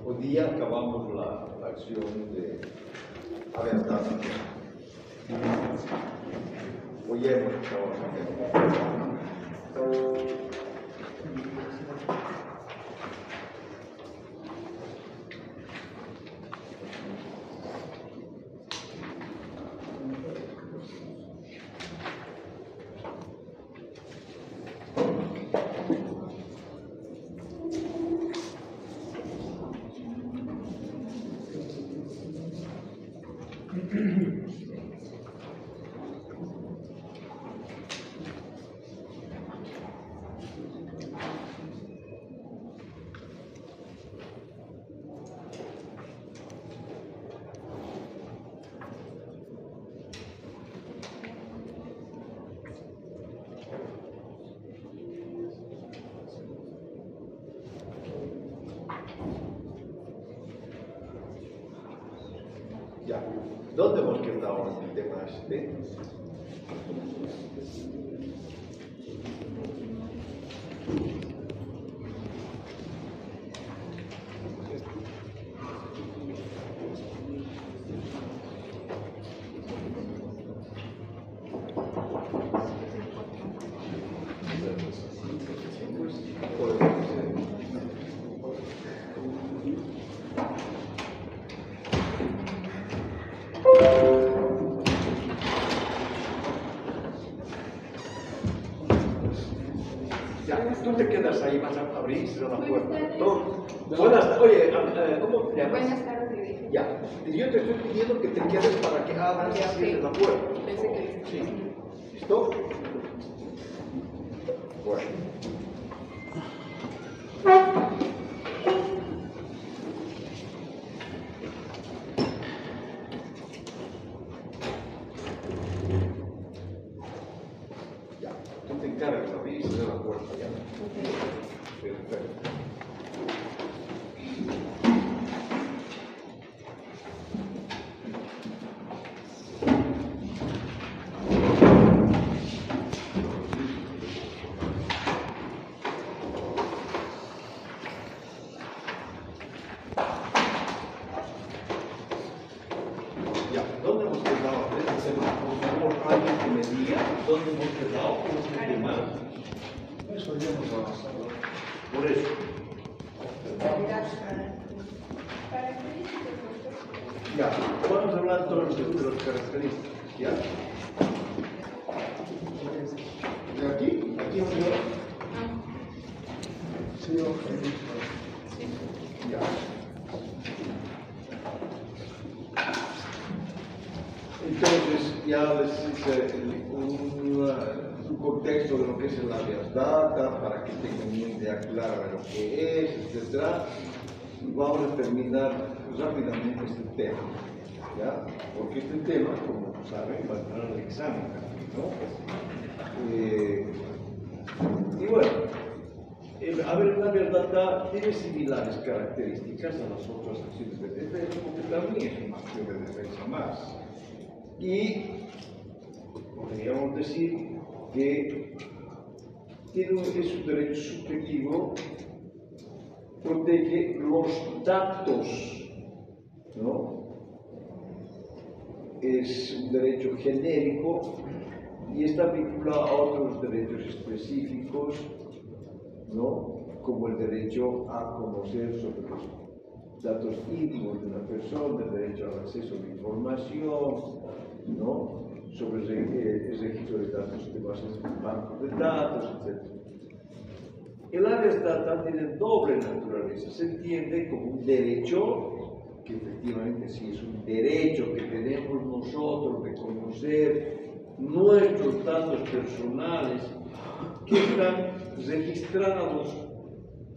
Hoy día acabamos la acción de aventar. Hoy hemos acabado. Ya, ¿dónde hemos quedado en el tema este? Tú te quedas ahí, vas a abrir la puerta. Buenas, oye, ¿cómo te llamas? Buenas tardes. Ya, yo te estoy pidiendo que te quedes para que abras y cierres la puerta. Pensé que Sí. ¿Listo? Bueno. Ya, tú te encargas de abrir y cerrar la puerta. Ya. Perfecto. Ya, ¿dónde hemos quedado? Por favor, alguien que me diga dónde hemos quedado con este tema. Eso ya hemos avanzado. Por eso. Ya, vamos a hablar todos de las características. ¿Ya? ¿De aquí? ¿Aquí hemos quedado? Sí, ya. Entonces, ya les hice un contexto de lo que es el alias data, para que tengan una idea clara de lo que es, etc. Y vamos a terminar rápidamente este tema, ¿ya? Porque este tema, como saben, va a entrar al examen, ¿no? Y bueno, a ver, el alias data tiene similares características a las otras acciones de defensa, porque también es una acción de defensa más. Y podríamos decir que es un derecho subjetivo, protege los datos, ¿no? Es un derecho genérico y está vinculado a otros derechos específicos, ¿no? Como el derecho a conocer sobre los datos íntimos de una persona, el derecho al acceso a la información, ¿no? Sobre el registro de datos de bases de bancos de datos, etc. El alias data tiene doble naturaleza, se entiende como un derecho, que efectivamente sí es un derecho que tenemos nosotros de conocer nuestros datos personales que están registrados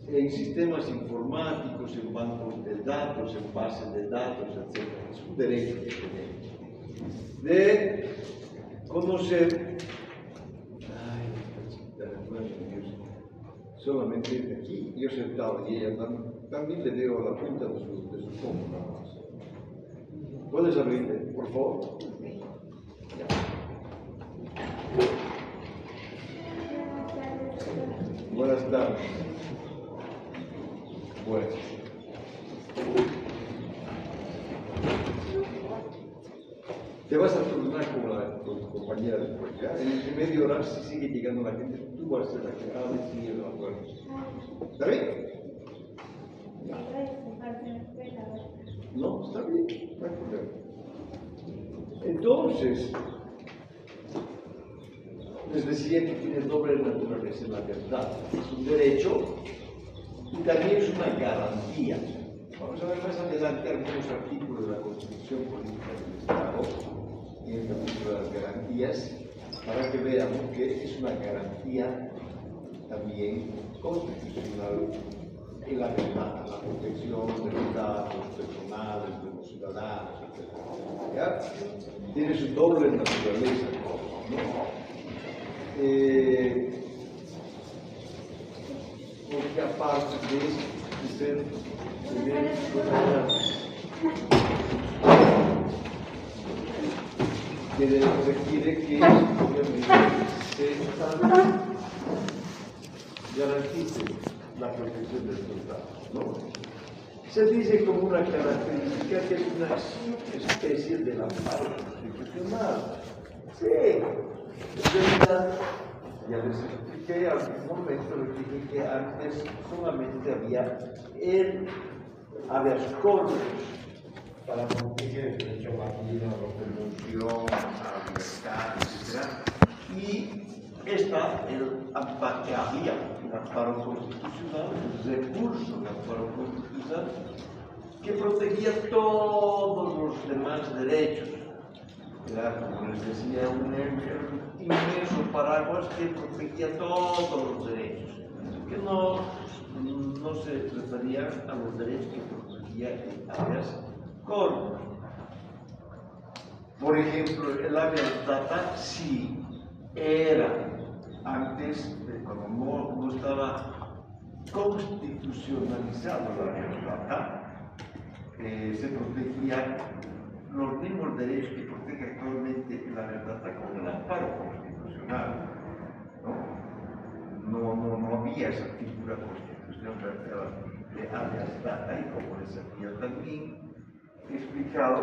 en sistemas informáticos, en bancos de datos, en bases de datos, etc. Es un derecho que tenemos de conocer. Solamente aquí, yo sentado y ella también le veo la punta de su fondo nada más. ¿Puedes abrirte, por favor? Ya. Buenas tardes. Bueno. Te vas a turnar con tu compañera después, ¿ya? En media hora, si sigue llegando la gente, tú vas a ser la que abre y sigue la puerta. ¿Está bien? No, está bien, no hay problema. Entonces, les decía que tiene doble naturaleza en la verdad. Es un derecho y también es una garantía. Vamos a ver más adelante algunos artículos de la Constitución Política del Estado, en el capítulo de las garantías, para que veamos que es una garantía también constitucional en la verdad, la protección de los datos personales de los ciudadanos, etc. ¿Ya? Tiene su doble naturaleza, ¿no? Porque aparte de ser que requiere que obviamente se garantice la protección del soldado, ¿no? Se dice como una característica que es una especie de amparo constitucional. Sí, en realidad, ya les expliqué al momento, les dije que antes solamente había el habeas corpus para proteger el derecho a la vida, a la prevención, a la libertad, etc. Y que había el amparo constitucional, el recurso de amparo constitucional, que protegía todos los demás derechos. Era, como les decía, un inmenso paraguas que protegía todos los derechos, que no se refería a los derechos que protegía el habeas corpus. Por ejemplo, el habeas data sí era antes, cuando no estaba constitucionalizado el habeas data, se protegía los mismos derechos que protege actualmente el habeas data con el amparo constitucional. No había esa figura constitucional de habeas data, y como les había también explicado,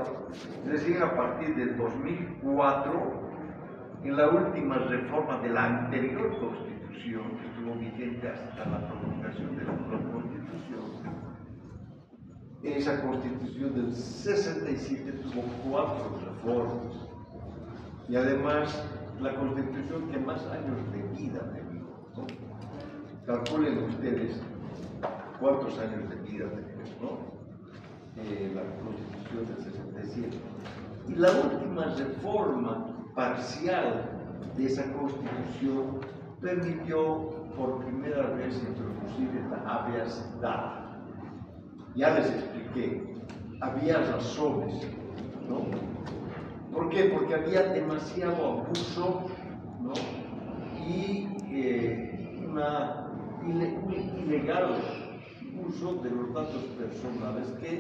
recién a partir del 2004, en la última reforma de la anterior Constitución, que estuvo vigente hasta la promulgación de la nueva Constitución, esa Constitución del 67 tuvo 4 reformas, y además la Constitución que más años de vida tenía, ¿no? Calculen ustedes cuántos años de vida tenía, ¿no? La Constitución del 67. Y la última reforma parcial de esa Constitución permitió por primera vez introducir el habeas data. Ya les expliqué, había razones, ¿no? ¿Por qué? Porque había demasiado abuso, ¿no? Y un ilegal uso de los datos personales que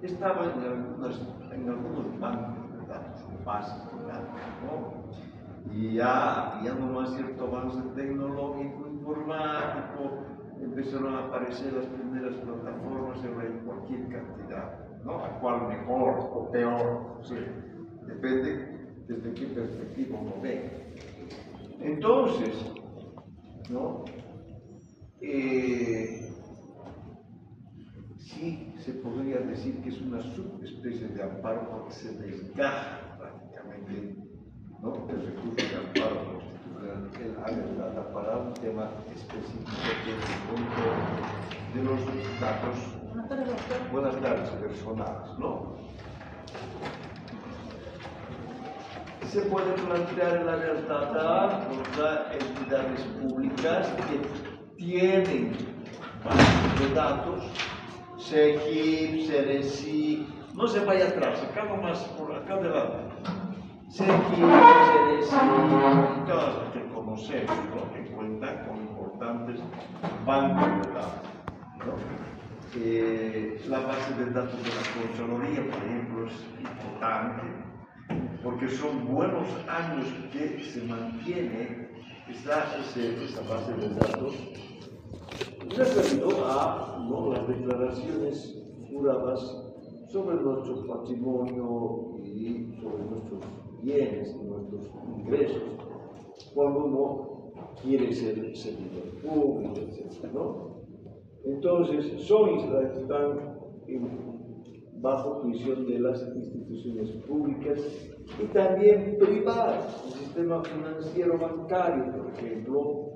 estaban en algunos bancos de datos, bases de datos, ¿no? Y ya había nomás cierto avance tecnológico, informático, empezaron a aparecer las primeras plataformas en cualquier cantidad, ¿no? ¿A cuál mejor o peor? Sí, depende desde qué perspectiva uno ve. Entonces, ¿no? Sí se podría decir que es una subespecie de amparo porque se desgaja prácticamente, ¿no? El recurso de amparo constitucional, el habeas data, para un tema específico de los datos, buenas tardes, personales, ¿no? Se puede plantear el habeas data contra entidades públicas que tienen bases de datos, SEGIP, CERECI, no se vaya atrás, acá nomás, por acá adelante. SEGIP, CERECI y todas las que conocemos, ¿no? Que cuentan con importantes bancos de datos, ¿no? La base de datos de la Contraloría, por ejemplo, es importante, porque son buenos años que se mantiene esa base de datos referido a, ¿no?, las declaraciones juradas sobre nuestro patrimonio y sobre nuestros bienes y nuestros ingresos cuando uno quiere ser servidor público, etc., ¿no? Entonces, son islas que están bajo juicio de las instituciones públicas y también privadas. El sistema financiero bancario, por ejemplo,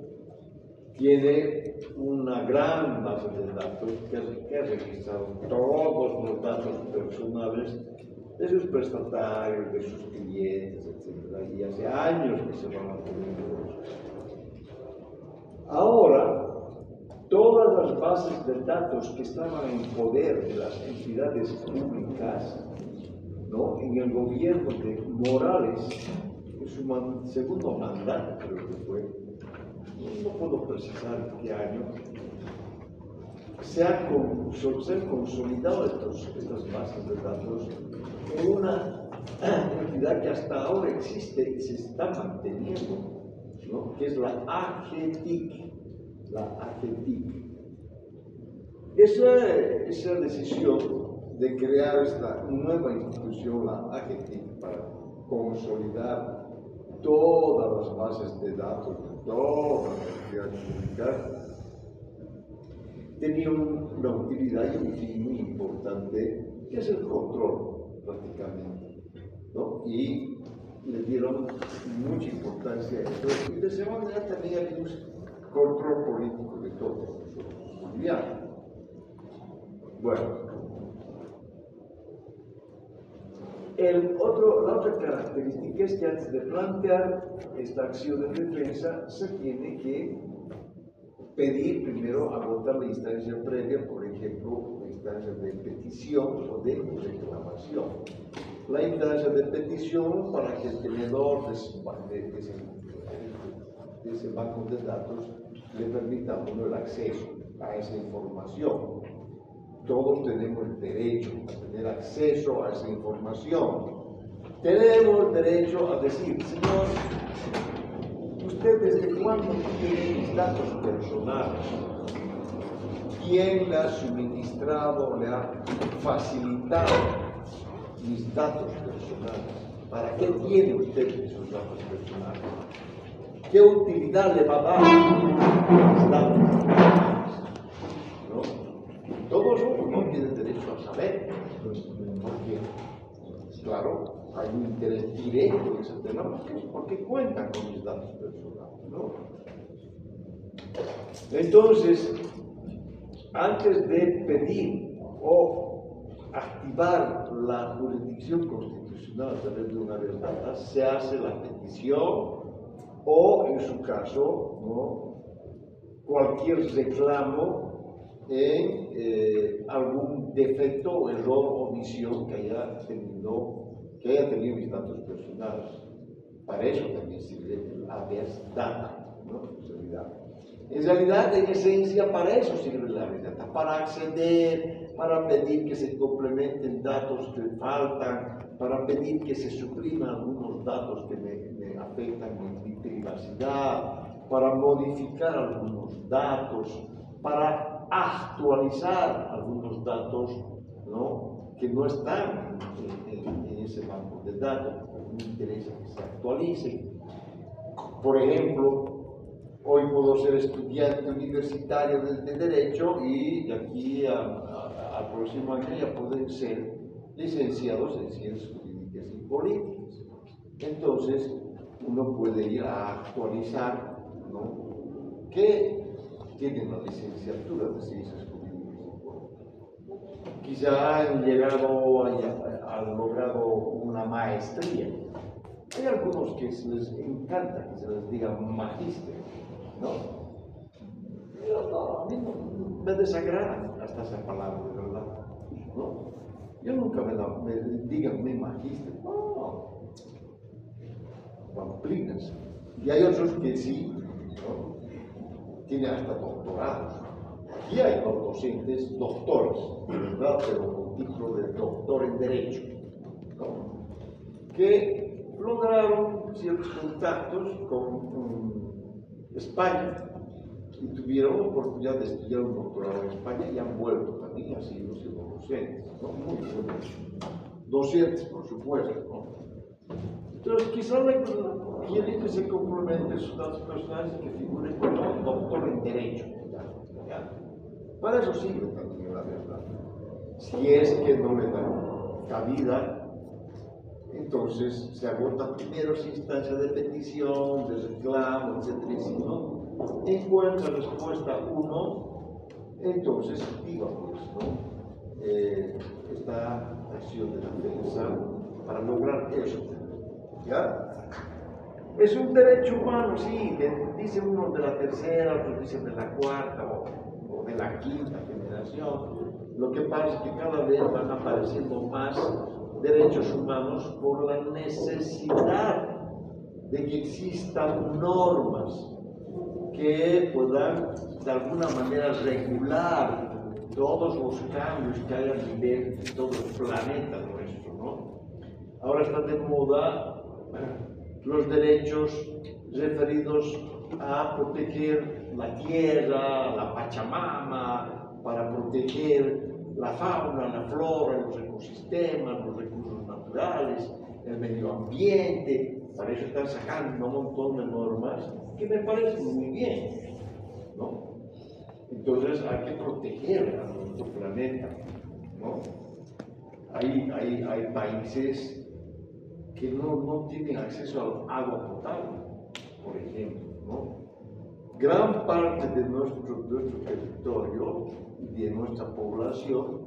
tiene una gran base de datos que ha registrado todos los datos personales de sus prestatarios, de sus clientes, etc. Y hace años que se van manteniendo eso. Ahora, todas las bases de datos que estaban en poder de las entidades públicas, ¿no?, en el gobierno de Morales, en su segundo mandato, creo que fue, no puedo precisar qué año, se han consolidado estas bases de datos en una entidad que hasta ahora existe y se está manteniendo, ¿no?, que es la AGTIC. La AGTIC. Esa decisión de crear esta nueva institución, la AGTIC, para consolidar todas las bases de datos de todas las entidades públicas, tenía una utilidad y un fin muy importante, que es el control, prácticamente, ¿no? Y le dieron mucha importancia a esto, y de esa manera también había un control político de todos los bolivianos. Bueno, la otra característica es que antes de plantear esta acción de defensa se tiene que pedir primero agotar la instancia previa, por ejemplo, la instancia de petición o de reclamación. La instancia de petición para que el tenedor de ese banco de datos le permita a uno el acceso a esa información. Todos tenemos el derecho a tener acceso a esa información. Tenemos el derecho a decir, señor, ¿usted desde cuándo tiene mis datos personales? ¿Quién le ha suministrado, le ha facilitado mis datos personales? ¿Para qué tiene usted esos datos personales? ¿Qué utilidad le va a dar mis datos personales? ¿No? Todos uno tiene derecho a saber, porque, claro, hay un interés directo en ese tema, porque cuentan con mis datos personales, ¿no? Entonces, antes de pedir o activar la jurisdicción constitucional a través de una vez data, se hace la petición o, en su caso, ¿no?, cualquier reclamo en algún defecto o error o omisión que haya tenido mis datos personales. Para eso también sirve el habeas data, ¿no? En realidad, en esencia, para eso sirve el habeas data, para acceder, para pedir que se complementen datos que faltan, para pedir que se supriman algunos datos que me afectan mi privacidad, para modificar algunos datos, para actualizar algunos datos, ¿no?, que no están en ese banco de datos. Me interesa que se actualicen. Por ejemplo, hoy puedo ser estudiante universitario de Derecho y de aquí al próximo año ya pueden ser licenciados en Ciencias Jurídicas y Políticas. Entonces, uno puede ir a actualizar, ¿no?, que tienen la licenciatura de Ciencias Jurídicas y Políticas. Quizá han logrado una maestría. Hay algunos que se les encanta que se les diga magíster, ¿no? Pero no, a mí no, me desagrada hasta esa palabra, de verdad, ¿no? Yo nunca me digan mi magíster, no, pamplinas. Y hay otros que sí, ¿no?, tienen hasta doctorados. Aquí hay docentes, doctores, de verdad, pero con título de doctor en Derecho, ¿no?, que lograron ciertos contactos con España y tuvieron tuvieron la oportunidad de estudiar un doctorado en España y han vuelto también, han sido docentes, ¿no? Muy buenos docentes, por supuesto, ¿no? Entonces, quizá quieren que se complementen sus datos personales y que figuren como doctor en Derecho. ¿Ya? Para eso sirve también, la verdad. Si es que no le dan cabida, entonces se agota primero esa instancia de petición, de reclamo, etc. Y si no encuentra respuesta uno, entonces activa pues, ¿no? Esta acción de la defensa para lograr eso. ¿Ya? Es un derecho humano, sí, dice uno de la tercera, otros dicen de la cuarta o de la quinta generación. Lo que pasa es que cada vez van apareciendo más derechos humanos por la necesidad de que existan normas que puedan de alguna manera regular todos los cambios que hay a nivel de todo el planeta nuestro, ¿no? Ahora está de moda los derechos referidos a proteger la tierra, la Pachamama, para proteger la fauna, la flora, los ecosistemas, los recursos naturales, el medio ambiente. Para eso están sacando un montón de normas que me parecen muy bien, ¿no? Entonces hay que proteger a nuestro planeta, ¿no? Hay países que no tienen acceso al agua potable, por ejemplo, ¿no? Gran parte de nuestro territorio y de nuestra población,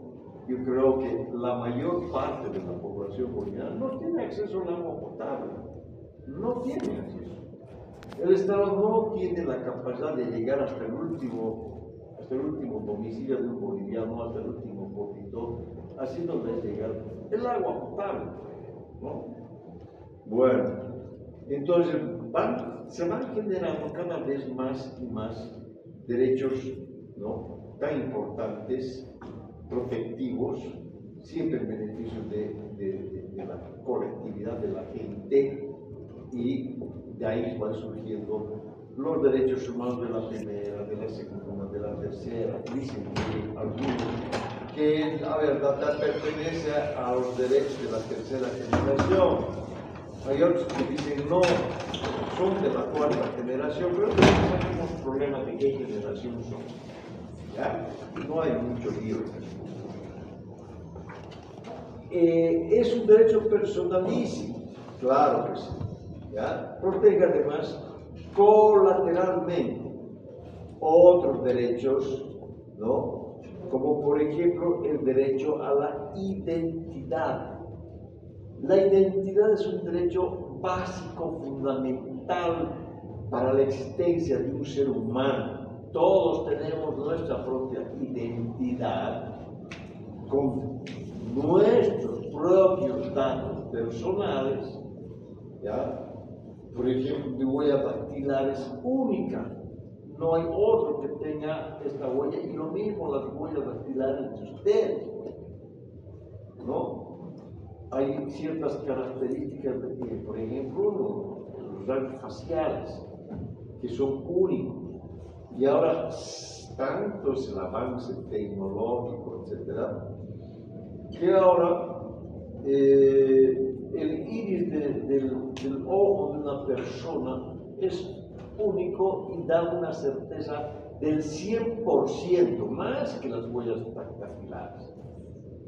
yo creo que la mayor parte de la población boliviana no tiene acceso al agua potable, no tiene acceso. El Estado no tiene la capacidad de llegar hasta el último domicilio de un boliviano, hasta el último poquito, haciéndole llegar el agua potable, ¿no? Bueno, entonces se van generando cada vez más y más derechos, ¿no? Tan importantes, protectivos, siempre en beneficio de la colectividad de la gente, y de ahí van surgiendo los derechos humanos de la primera, de la segunda, de la tercera, dicen que algunos que la verdad pertenece a los derechos de la tercera generación. Hay otros que dicen no, son de la cuarta generación, pero tenemos problemas de qué generación son. ¿Ya? No hay mucho lío en eso. Es un derecho personalísimo, claro que sí. ¿Ya? Protege además colateralmente otros derechos, ¿no? Como por ejemplo el derecho a la identidad. La identidad es un derecho básico, fundamental para la existencia de un ser humano. Todos tenemos nuestra propia identidad con nuestros propios datos personales, ¿ya? Por ejemplo, mi huella dactilar es única. No hay otro que tenga esta huella, y lo mismo las huellas dactilares de ustedes, ¿no? Hay ciertas características, por ejemplo, los rasgos faciales, que son únicos. Y ahora, tanto es el avance tecnológico, etcétera, que ahora el iris del ojo de una persona es único y da una certeza del 100%, más que las huellas dactilares.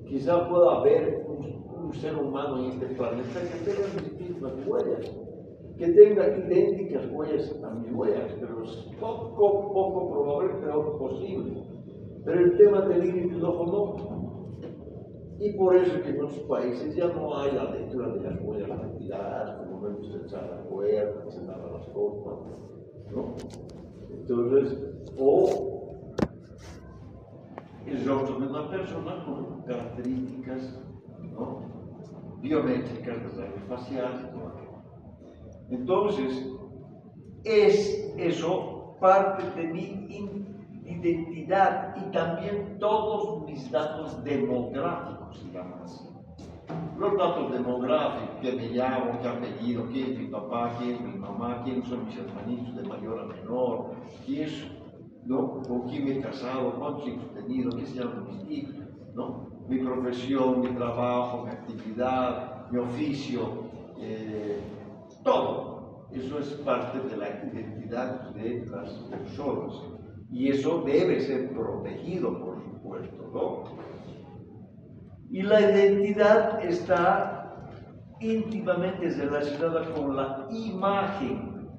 Quizá pueda haber un ser humano en este planeta que tenga mis mismas huellas, que tenga idénticas huellas a mis huellas, pero es poco probable, pero posible. Pero el tema del iris del ojo no. Y por eso que en otros países ya no hay la lectura de las huellas dactilares, como vemos en Salacuerda, en las costas, ¿no? Entonces, o el rostro de una persona con características, ¿no?, biométricas, de rasgos faciales, todo aquello. Entonces, es eso parte de mi identidad y también todos mis datos demográficos, digamos así. Los datos demográficos, que me llamo, qué apellido, quién es mi papá, quién es mi mamá, quiénes son mis hermanitos de mayor a menor, quién es ¿no? ¿Con quién me he casado? ¿Cuántos hijos he tenido? ¿Qué se llaman mis hijos? ¿No? Mi profesión, mi trabajo, mi actividad, mi oficio, todo. Eso es parte de la identidad de las personas. Y eso debe ser protegido, por supuesto, ¿no? Y la identidad está íntimamente relacionada con la imagen,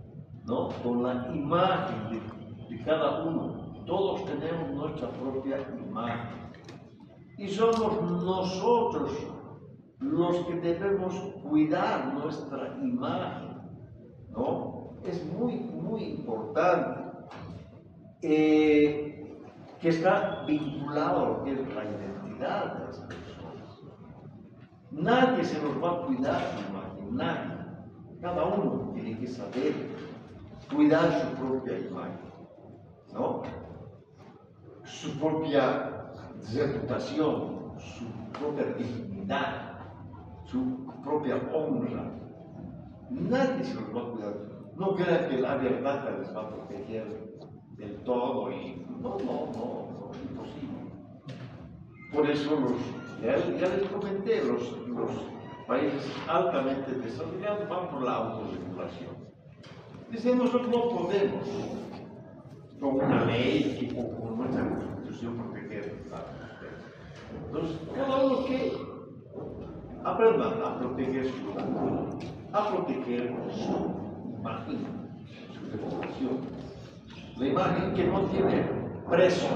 ¿no? Con la imagen de cada uno. Todos tenemos nuestra propia imagen. Y somos nosotros los que debemos cuidar nuestra imagen, ¿no? Es muy importante que está vinculado a lo que es la identidad de las personas. Nadie se nos va a cuidar su imagen, nadie. Cada uno tiene que saber cuidar su propia imagen, ¿no? Su propia reputación, su propia dignidad, su propia honra. Nadie se los va a cuidar. No crea que la verdad les va a proteger del todo y no, imposible. Por eso ya les comenté, los países altamente desarrollados van por la autorregulación. Dicen, nosotros no podemos, con una ley o con nuestra constitución, proteger a ustedes. Entonces, cada uno que aprenda a proteger su cultura, a proteger su imagen, su reputación. La imagen que no tiene precio,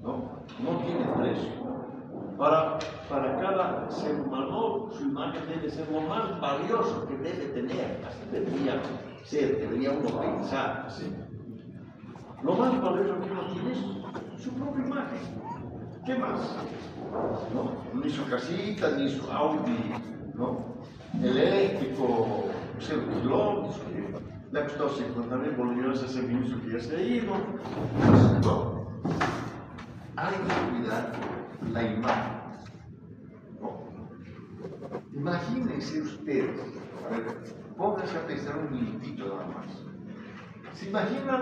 no tiene precio. Para cada ser humano, su imagen debe ser lo más valioso que debe tener. Así debería ser, debería uno pensar. ¿Sí? Lo más valioso que uno tiene es su propia imagen. ¿Qué más? ¿No? Ni su casita, ni su Audi, ¿no? Eléctrico, kilómetros, le ha costado 50.000 bolivianos ese ministro que ya se ha ido. ¿No? Hay que cuidar la imagen. ¿No? Imagínense ustedes, a ver, pónganse a pensar un minutito nada más. ¿Se imaginan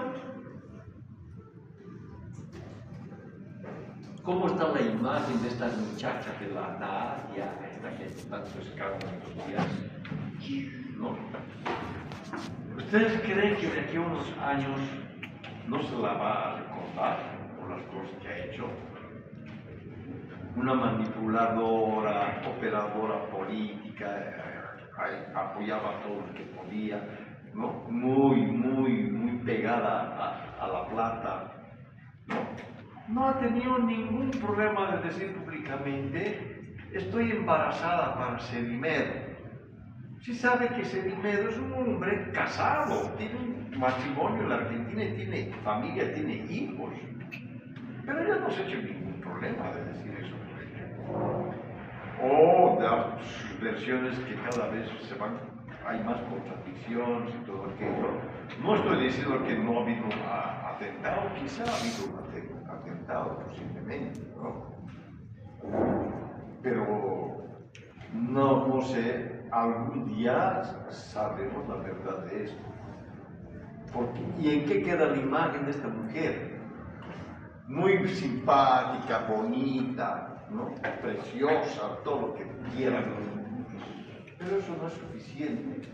cómo está la imagen de estas muchachas de la Nadia, esta gente tanto escándalo en los días? ¿No? ¿Ustedes creen que de aquí a unos años no se la va a recordar por las cosas que ha hecho? Una manipuladora, operadora política, apoyaba todo lo que podía, ¿no? Muy pegada a la plata, ¿no? No ha tenido ningún problema de decir públicamente: estoy embarazada para Sedimedo. Si sabe que Sedimedo es un hombre casado, tiene un matrimonio en la Argentina y tiene familia, tiene hijos. Pero ella no se ha hecho ningún problema de decir eso, por ejemplo. O de sus versiones que cada vez hay más contradicciones y todo aquello. No estoy diciendo que no ha habido atentado, quizá ha habido un atentado posiblemente, ¿no? Pero no sé, algún día sabremos la verdad de esto. ¿Y en qué queda la imagen de esta mujer? Muy simpática, bonita, ¿no? Preciosa, todo lo que quieran. Pero eso no es suficiente,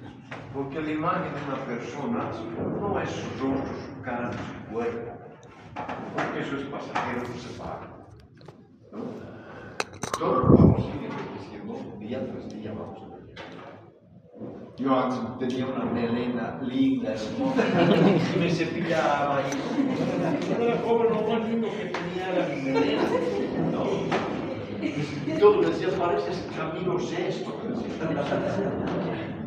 porque la imagen de una persona no es su rostro, su cara, su cuerpo, porque eso es pasajero, no se paga, ¿no? Todo lo vamos a ir envejeciendo, día tras día vamos a ver. Yo antes tenía una melena linda, hermosa, y me cepillaba y cuando era joven lo más lindo que tenía era mi melena, ¿no? Y todos me decían: pareces Camilo VI,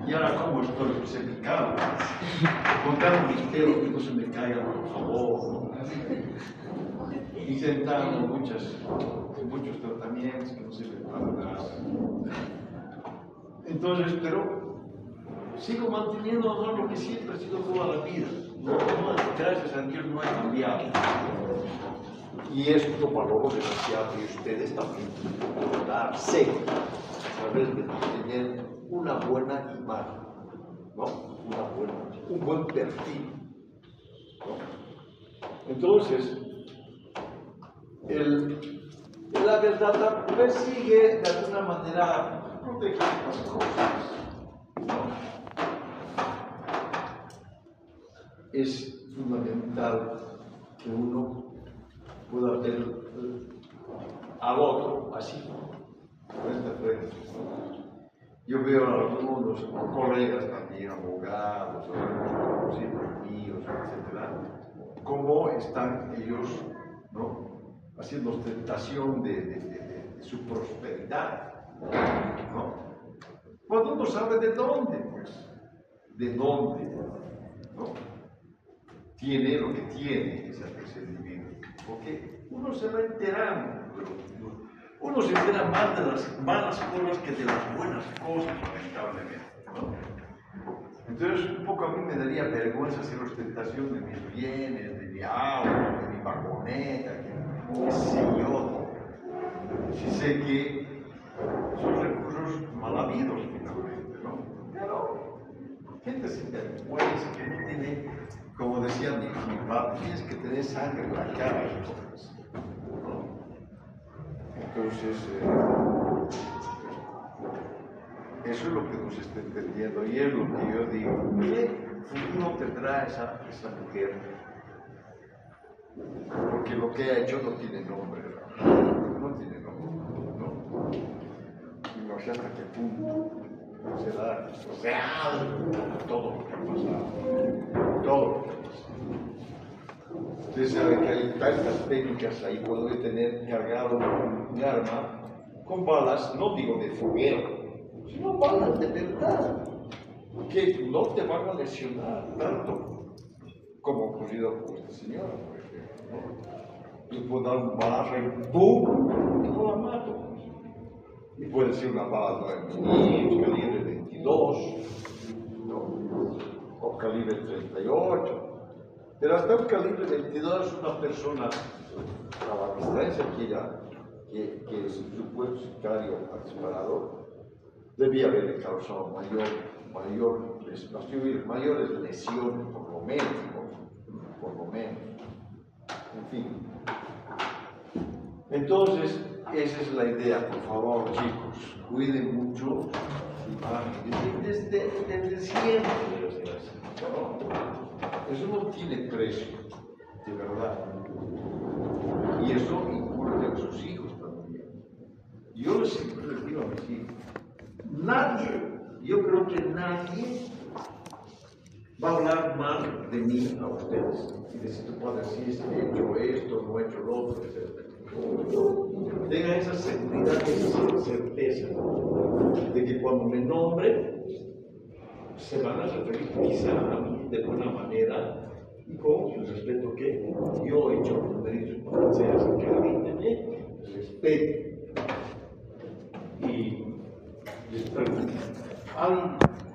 y ahora como estoy cepillado, contando mis pelos que no se me caigan, por favor, ¿no? Y sentando muchos tratamientos que no sirven para nada. Entonces, pero sigo manteniendo lo que siempre ha sido toda la vida. No, gracias a Dios no he cambiado. Y esto valoro demasiado, y ustedes también tienen que valorarse, saber de tener una buena imagen, ¿no? Un buen perfil, ¿no? Entonces, la verdad persigue de alguna manera proteger las cosas. Es fundamental que uno pueda ver al otro así, frente a frente. Yo veo a algunos colegas también, abogados, conocidos míos, etc., cómo están ellos, ¿no?, haciendo ostentación de su prosperidad, ¿no? Cuando uno sabe de dónde, pues, de dónde, ¿no?, tiene lo que tiene ese individuo, porque uno se va enterando, uno se entera más de las malas cosas que de las buenas cosas, lamentablemente, ¿no? Entonces, un poco a mí me daría vergüenza hacer ostentación de mis bienes, de mi auto, de mi vagoneta, qué sé yo, si sé que son recursos mal habidos finalmente, ¿no? Pero gente sin vergüenza, que no tiene, como decía mi padre, tienes que tener sangre en la cara, ¿no? Entonces, eso es lo que nos está entendiendo y es lo que yo digo. ¿Qué futuro tendrá esa mujer? Porque lo que ha hecho no tiene nombre, ¿verdad? No tiene nombre, ¿no? Y no sé hasta qué punto será real todo lo que ha pasado. Todo lo que ha pasado. Ustedes saben que hay tantas técnicas ahí, puedo tener cargado un arma con balas, no digo de fogueo, sino balas de verdad, que no te van a lesionar tanto como ha ocurrido con esta señora, por ejemplo, ¿no? Yo puedo dar un balazo y ¡pum!, y no la mato. Y puede ser una bala 9mm, calibre 22, ¿no?, o calibre 38. Pero hasta un calibre 22 una persona a la distancia que su supuesto sicario ha disparado, debía haberle causado mayores lesiones, por lo menos. En fin. Entonces, esa es la idea, por favor, chicos, cuiden mucho su familia, desde siempre, ¿no? Eso no tiene precio, de verdad. Y eso incluye a sus hijos también. Yo siempre les digo a mis hijos, yo creo que nadie va a hablar mal de mí a ustedes. Y decir, tu padre, sí, he hecho esto, no he hecho lo otro, etc. Tengan esa seguridad, esa certeza de que cuando me nombren, se van a referir quizá a mí de buena manera y con el respeto que yo he hecho los derechos potenciales, que la gente me respete. Y les pregunto,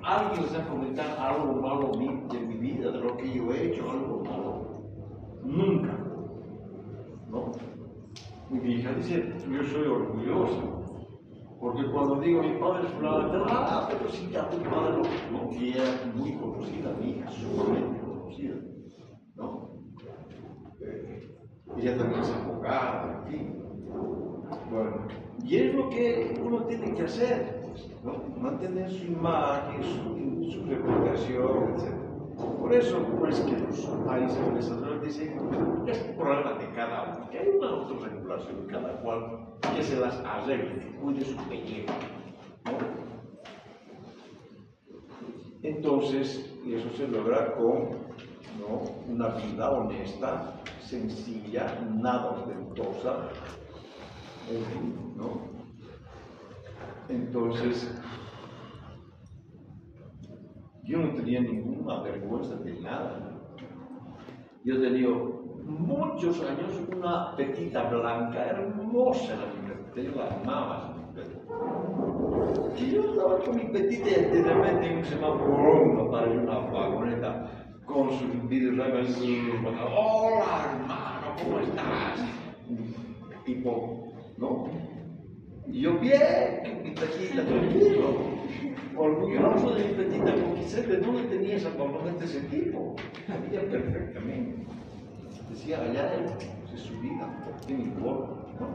¿alguien les ha comentado algo malo de mi vida, de lo que yo he hecho, algo malo? Nunca, ¿no? Mi hija dice, yo soy orgullosa, porque cuando digo mi padre es fulano, pero sí, ya tu padre no, y ella es muy conocida, mi hija, sumamente conocida, ¿no? Ella también es abogada, en fin. Bueno, y es lo que uno tiene que hacer, ¿no? Mantener su imagen, su reputación, etc. Por eso, pues, que los países organizadores dicen que es problema de cada uno, que hay una autorregulación, cada cual que se las arregle, que cuide su pellejo, ¿no? Entonces, eso se logra con, ¿no?, una vida honesta, sencilla, nada ostentosa, ¿no? Entonces, yo no tenía ninguna vergüenza de nada. Yo he tenido muchos años una petita blanca, hermosa la mi petita, yo la amaba. Y yo estaba con mi petita y de repente en un semáforo apareció una vagoneta con sus vidrios rayos. Hola hermano, ¿cómo estás? Tipo, ¿no? Y yo bien, mi petita, tranquilo, orgulloso de mi petita, porque sé de dónde tenía esa vagoneta ese tipo, sabía perfectamente. decía, allá él, es su vida, ¿qué me importa? ¿No?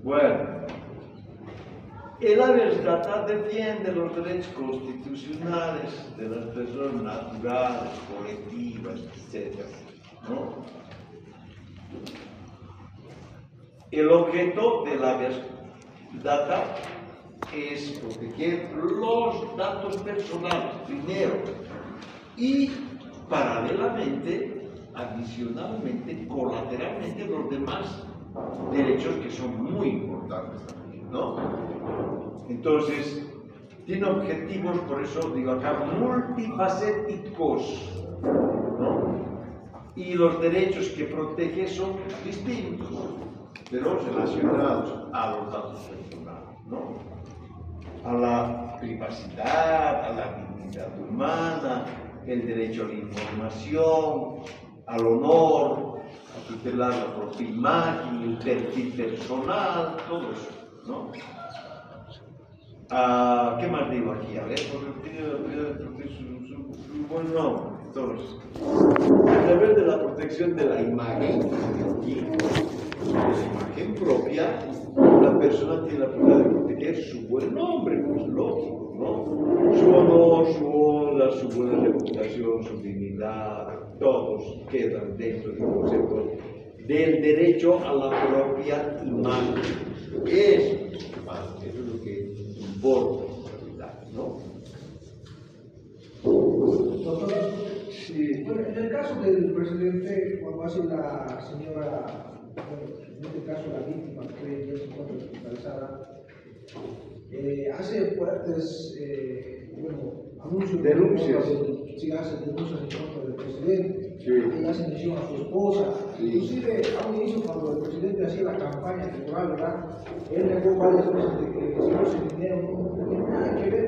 Bueno, el habeas data defiende los derechos constitucionales de las personas naturales, colectivas, etc. ¿No? El objeto del habeas data es proteger los datos personales, primero, y paralelamente, adicionalmente, colateralmente, los demás derechos que son muy importantes también, ¿no? Entonces, tiene objetivos, por eso digo acá, multifacéticos, ¿no? Y los derechos que protege son distintos, pero relacionados a los datos personales, ¿no? A la privacidad, a la dignidad humana, el derecho a la información, al honor, a tutelar la propia imagen, el perfil personal, todo eso, ¿no? ¿Qué más digo aquí? A ver, bueno, entonces, a través de la protección de la imagen, aquí, de la imagen propia, la persona tiene la posibilidad de proteger su buen nombre, pues lógico, ¿no? Su honor, su honra, su buena reputación, su dignidad, todos quedan dentro del concepto del derecho a la propia imagen. Eso es lo que importa en realidad, ¿no? Doctor, sí. Bueno, en el caso del presidente, cuando hace la señora, bueno, en este caso la víctima que ya se encuentra hospitalizada, hace fuertes anuncios, denuncias. Sí, hace denuncias en contra del presidente. Sí. Ella se inició a su esposa. Sí. Inclusive, a un inicio, cuando el presidente hacía la campaña electoral, ¿verdad? Él negó varias veces de que si no se dinero no tenía nada que ver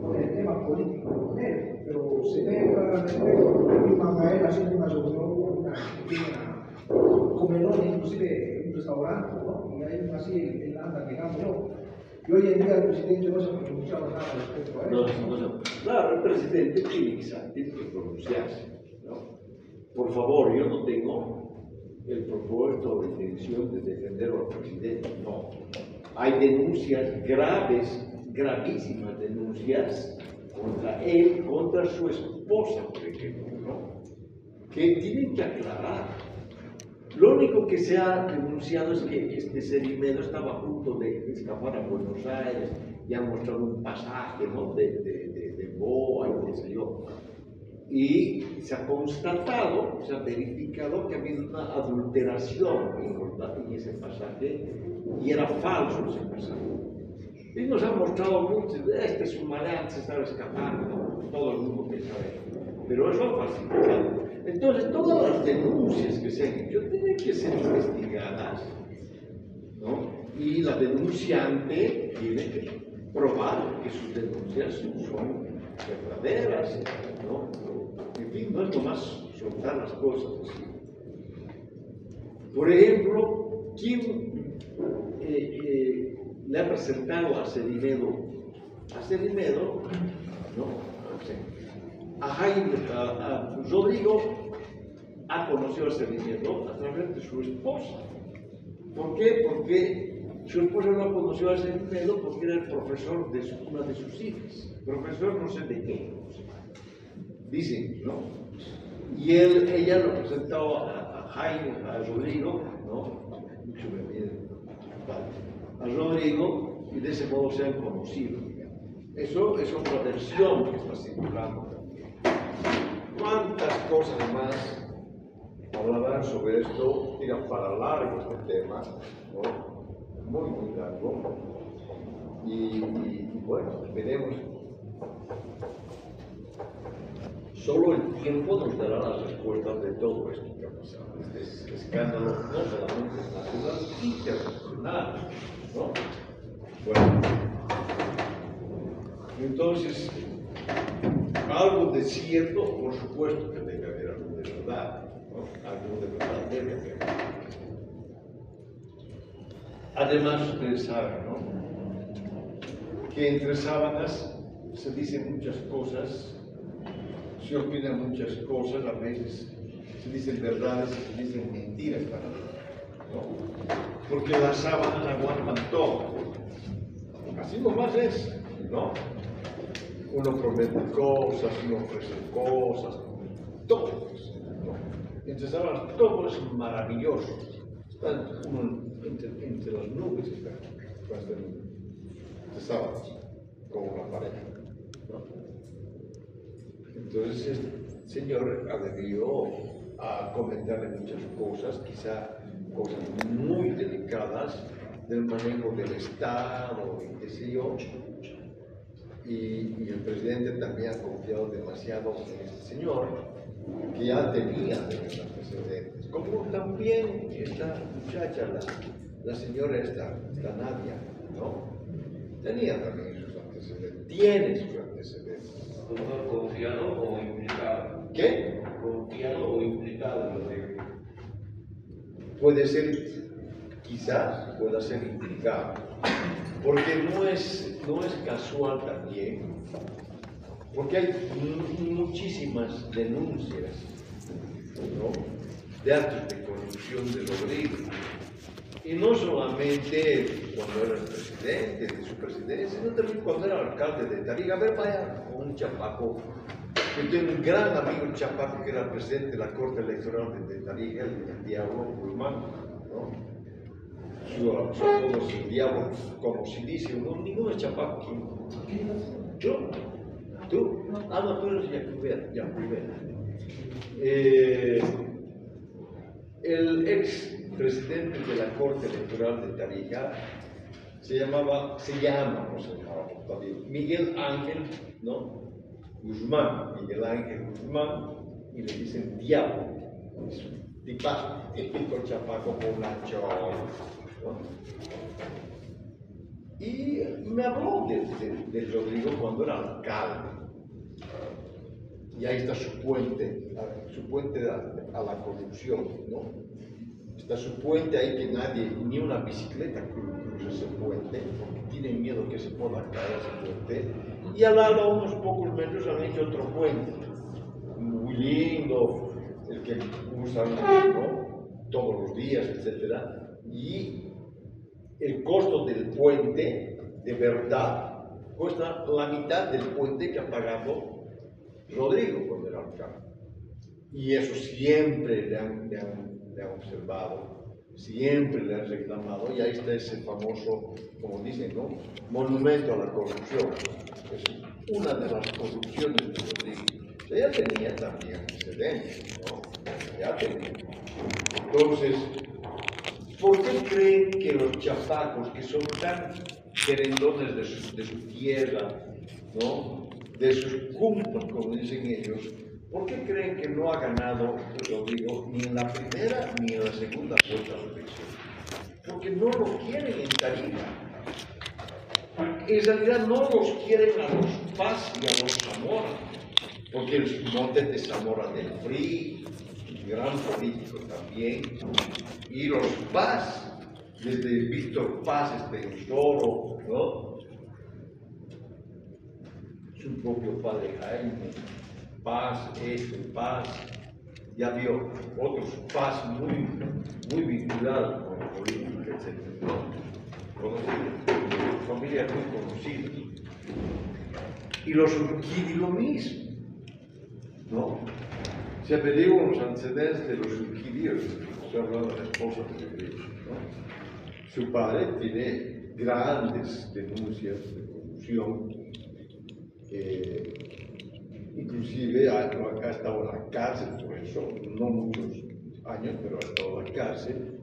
con el tema político con él, pero se ve claramente cuando el mismo Mael haciendo una reunión, una pequeña comelón, inclusive en un restaurante, ¿no? Y ahí así él anda negando, ¿no? Y hoy en día el presidente no se ha pronunciado nada respecto a eso. No. Claro, el presidente tiene que pronunciarse, ¿no? Por favor, yo no tengo el propósito o intención de defender al presidente, no. Hay denuncias graves, gravísimas denuncias contra él, contra su esposa, por ejemplo, ¿no? Que tienen que aclarar. Lo único que se ha denunciado es que este Cerimedo estaba a punto de escapar a Buenos Aires y ha mostrado un pasaje, ¿no? de boa y qué sé yo. Y se ha constatado, se ha verificado que ha habido una adulteración en ese pasaje y era falso ese pasaje. Y nos ha mostrado mucho, este es un maleante, se estaba escapando, todo el mundo pensaba eso. Pero eso ha falsificado. Entonces, todas las denuncias que se han hecho tienen que ser investigadas, ¿no? Y la denunciante tiene que probar que sus denuncias son verdaderas, ¿no? En fin, no es nomás soltar las cosas así. Por ejemplo, ¿quién le ha presentado a Cerimedo? A Cerimedo, ¿no? A Jaime, a Rodrigo ha conocido a Cerimedo a través de su esposa. ¿Por qué? Porque su esposa no conoció a Cerimedo porque era el profesor de una de sus hijas. Profesor no sé de qué. Dicen, ¿no? Y ella lo presentó a Jaime, a Rodrigo, ¿no? A Rodrigo, y de ese modo se han conocido. Eso es otra versión que está circulando también. ¿Cuántas cosas más hablarán sobre esto? Mira, para largo este tema, ¿no? Muy largo. Y bueno, veremos. Solo el tiempo nos dará las respuestas de todo esto que ha pasado. Este escándalo no solamente nacional, internacional, ¿no? Bueno, entonces, algo de cierto, por supuesto que debe haber algo de verdad, ¿no? Algo de verdad debe haber. Además, ustedes saben, ¿no? Que entre sábanas se dicen muchas cosas, se opinan muchas cosas, a veces se dicen verdades y se dicen mentiras para mí, ¿no? Porque las sábanas aguantan todo. Así nomás es, ¿no? Uno promete cosas, uno ofrece cosas, todo, ¿no? Entre sábanas todo es maravilloso. Está uno entre las nubes, está entre sábanas, como una pareja, ¿no? Entonces el Señor ha debido a comentarle muchas cosas, quizá cosas muy delicadas del manejo del Estado y qué sé yo, y el presidente también ha confiado demasiado en este señor, que ya tenía los antecedentes, como también esta muchacha, la señora esta Nadia, ¿no? Tenía también sus antecedentes, tiene sus antecedentes. ¿Confiado o implicado? ¿Qué? ¿Confiado o implicado en lo que... Puede ser, quizás pueda ser implicado, porque no es casual también, porque hay muchísimas denuncias, ¿no?, de actos de corrupción de Rodrigo, y no solamente cuando era el presidente, de su presidencia, sino también cuando era alcalde de Tarija. A ver, vaya con un chapaco. Yo tengo un gran amigo chapaco que era presidente de la Corte Electoral de Tarija, el Diablo Guzmán, ¿no? Su apodo es el Diablo, como si dice, ninguno es chapaco aquí. Yo, tú, no, tú eres Yacubera. El ex presidente de la Corte Electoral de Tarija se llama todavía, Miguel Ángel, ¿no?, Guzmán, Miguel Ángel Guzmán, y le dicen Diablo, es un tipazo, típico chapaco borracho, ¿no? Y me habló de Rodrigo cuando era alcalde, y ahí está su puente a la corrupción, ¿no? Está su puente ahí que nadie, ni una bicicleta cruza ese puente, porque tienen miedo que se pueda caer ese puente. Y al lado, a unos pocos metros, han hecho otro puente, muy lindo, el que usan, ¿no?, todos los días, etc. Y el costo del puente, de verdad, cuesta la mitad del puente que ha pagado Rodrigo cuando era alcalde. Y eso siempre le han observado, siempre le han reclamado, y ahí está ese famoso, como dicen, ¿no?, monumento a la corrupción. Es una de las corrupciones de Rodrigo. Ella tenía también antecedentes, ¿no? Ya tenía. Entonces, ¿por qué creen que los chapacos, que son tan querendones de su tierra, ¿no?, de sus cumpas, como dicen ellos, ¿por qué creen que no ha ganado Rodrigo ni en la primera ni en la segunda vuelta de elección? Porque no lo quieren en Tarija. En realidad no los quieren a los Paz y a los Zamora, porque el monte de Zamora del PRI, gran político también, y los Paz, desde Víctor Paz, Toro, ¿no?, su propio padre Jaime Paz, Paz, ya vio otros Paz muy vinculados con la política, etc. Conocidos, familias muy conocidas. Y los Urquidi lo mismo, ¿no? Se averiguan los antecedentes de los Urquidios, estoy hablando de la esposa de Rodrigo, ¿no? Su padre tiene grandes denuncias de corrupción, inclusive ha estado en la cárcel por eso, no muchos años, pero ha estado en la cárcel,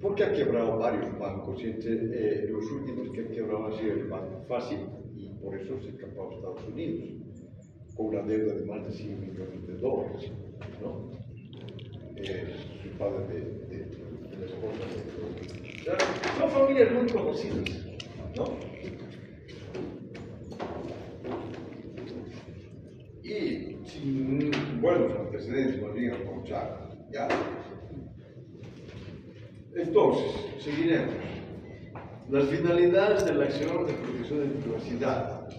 porque ha quebrado varios bancos, y entre los últimos que ha quebrado ha sido el Banco Fácil, y por eso se escapó a Estados Unidos, con una deuda de más de $100 millones, ¿no? Su padre de la esposa de... O sea, son familias muy conocidas, ¿no? Y sin buenos antecedentes, más bien al contrario, ¿ya? Entonces, seguiremos. Las finalidades del accionar de protección de privacidad.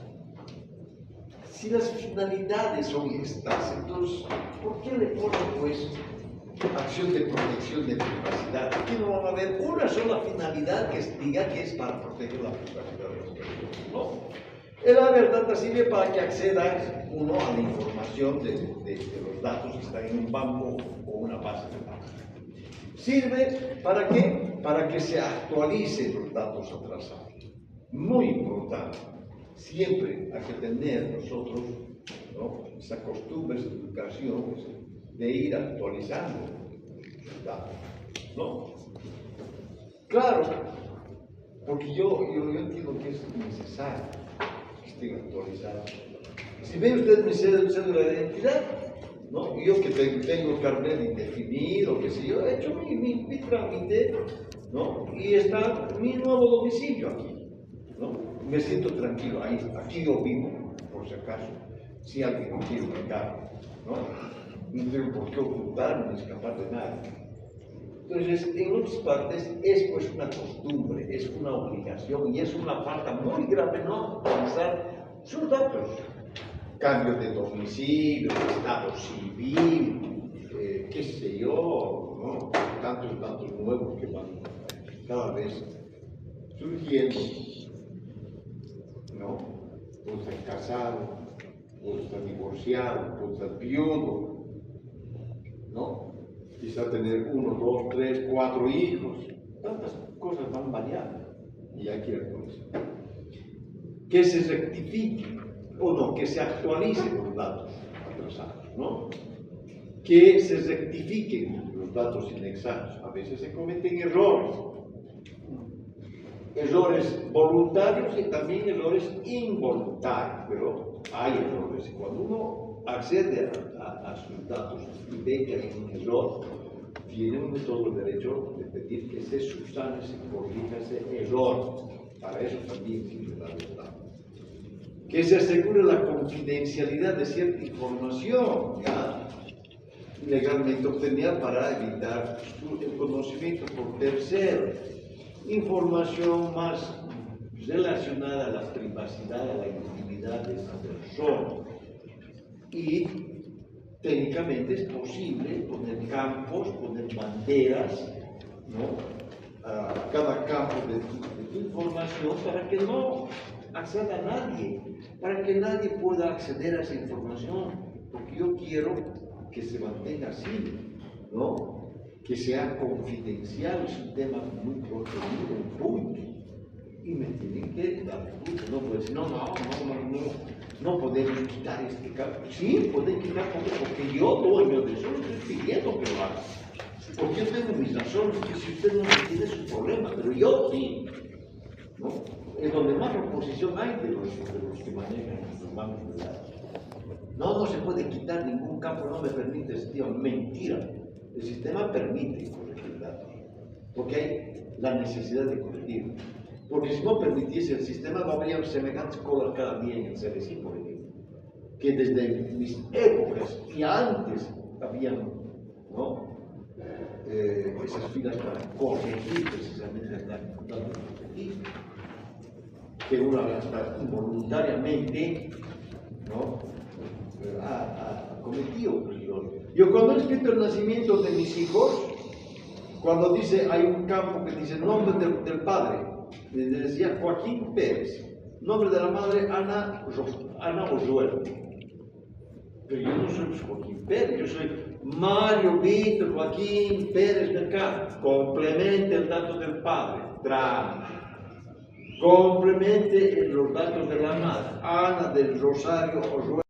Si las finalidades son estas, entonces, ¿por qué le ponen, pues, acción de protección de privacidad. Aquí no va a haber una sola finalidad que diga que es para proteger la privacidad de las personas. No. La verdad sirve para que acceda uno a la información de los datos que están en un banco o una base de datos. Sirve para qué? Para que se actualicen los datos atrasados. Muy importante. Siempre hay que tener nosotros, ¿no?, esa costumbre, esa educación de ir actualizando los datos, ¿no? Claro, porque yo entiendo que es necesario que estén actualizados. Si ven ustedes mi cédula de identidad, ¿no?, yo que tengo el carnet indefinido, qué sé yo, he hecho mi trámite, ¿no?, y está mi nuevo domicilio aquí, ¿no? Me siento tranquilo, aquí yo vivo, por si acaso, si alguien me quiere ubicar, ¿no? No tengo por qué ocultarme ni escapar de nada. Entonces, en otras partes es pues una costumbre, es una obligación y es una falta muy grave no actualizar sus datos. Cambio de domicilio, estado civil, qué sé yo, ¿no? Tantos datos nuevos que van cada vez surgiendo, ¿no? Puede estar casado, puede estar divorciado, puede estar viudo, ¿no? Quizá tener 1, 2, 3, 4 hijos. Tantas cosas van variando y hay que actualizar. Que se rectifique o no, que se actualicen los datos atrasados, ¿no? Que se rectifiquen los datos inexactos. A veces se cometen errores. Errores voluntarios y también errores involuntarios, pero hay errores. Cuando uno accede a sus datos y ve que hay un error, tiene uno todo el derecho de pedir que se subsane, se corrija ese error. Para eso también sirve la verdad. Que se asegure la confidencialidad de cierta información, ¿ya?, legalmente obtenida para evitar el conocimiento por terceros. Información más relacionada a la privacidad, a la intimidad de esa persona. Y técnicamente es posible poner campos, poner banderas, ¿no?, a cada campo de tu información para que no acceda a nadie, para que nadie pueda acceder a esa información, porque yo quiero que se mantenga así, ¿no?, que sea confidencial, es un tema muy protegido, un punto, y me tienen que dar punto. No puedo decir, no podemos quitar este campo. Sí, pueden quitar porque yo, dueño de eso, le estoy pidiendo que lo haga. Porque yo tengo mis razones, que si usted no tiene su problema, pero yo sí, ¿no? Es donde más oposición hay de los que manejan los bancos de datos. No se puede quitar ningún campo, no me permite ese tío. Mentira. El sistema permite corregir datos, porque hay la necesidad de corregir. Porque si no permitiese el sistema, no habría semejantes colas cada día en el CDC, por ejemplo, que desde mis épocas y antes habían, ¿no?, esas filas para corregir precisamente datos que uno hasta involuntariamente, ¿no?, ha cometido. Yo cuando he escrito el nacimiento de mis hijos, cuando dice, hay un campo que dice nombre del padre, le decía Joaquín Pérez, nombre de la madre Ana Osuelo. Pero yo no soy Joaquín Pérez, yo soy Mario Víctor Joaquín Pérez Mercado. Complemente el dato del padre, complemente los datos de la madre, Ana del Rosario Osuelo.